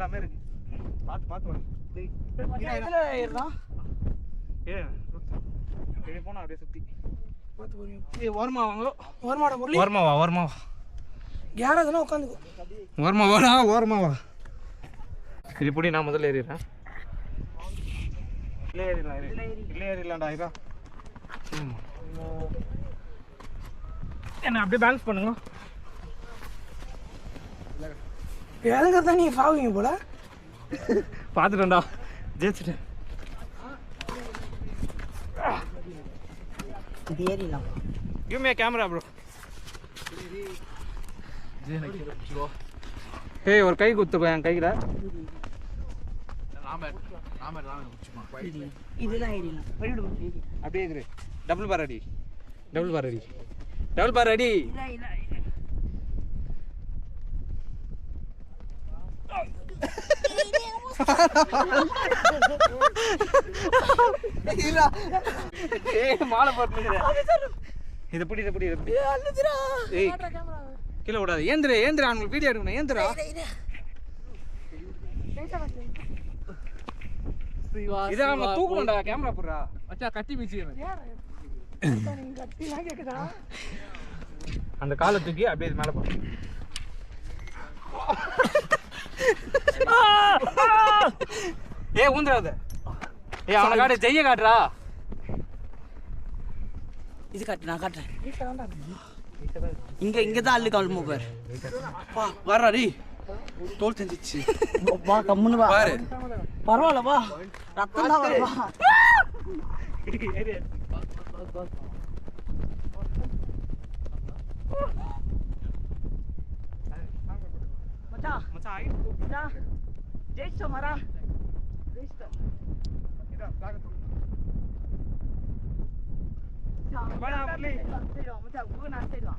எல்லாமே இருக்கு. பார்த்து பார்த்து வா. இதுல ஏறலாம். இப்படி போனா அப்படியே சுத்தி பார்த்து போறீங்க. ஏய் ஓரமா வாங்க. ஓரமாடா முரளி. ஓரமா வா, ஓரமா வா. யாராவது உட்காந்துக்கோ. ஓரமா வாடா, ஓரமா வா. இது இப்படி நான் முதல்ல ஏறிடுறேன். இல்லை ஏறிடலாம், இல்லை ஏறிடலாம்டா. இதா என்ன அப்படியே பேலன்ஸ் பண்ணுங்க. எதுக்கு தான் நீங்க பாவீங்க போல. பார்த்துட்டேன்டா, ஜெயிச்சிட்டேன். இது ஏறிடலாம். Give me a camera, bro. ஏய் ஒரு கை குத்துக்கோ என் கையில. இதெல்லாம் ஏறிடலாம். அப்படியே இரு. டபுள் பார் அடி, டபுள் பார் அடி, டபுள் பார் அடி. மாலை போட்டு இதை பிடி, இதை பிடி, இதை பிடி. ஏய் கீழே விடாது. ஏந்திர ஏந்திரா, உங்களுக்கு வீடியோ எடுக்கணும். ஏந்திரா. இதை நம்ம தூக்கணும்டா. கேமரா போடுறா மச்சா. கட்டி மிச்சி அந்த காலை தூக்கி அப்படியே இது மேலே போடு. ஏ ஊந்துடாத. ஏ அவனை காட்டு, ஜெய்ய காட்டுறா. இது காட்டு, நான் காட்டுறேன். இங்க தான் அள்ளு கால் மூப்பர். வா வரா டேய். தோல் தெரிஞ்சிச்சு. வா கம்முன்னு வா. பாரு. பரவாயில்ல வா. ரத்தம் தான் வா. மச்சான் மச்சான் ஐ மச்சான் ஜெயிச்சோ மரா. ஜெயிச்சோ. இதா பிளாக் தூக்கு. மச்சான் வாடா முரளி. சரி வா மச்சான், நான் சரி வா.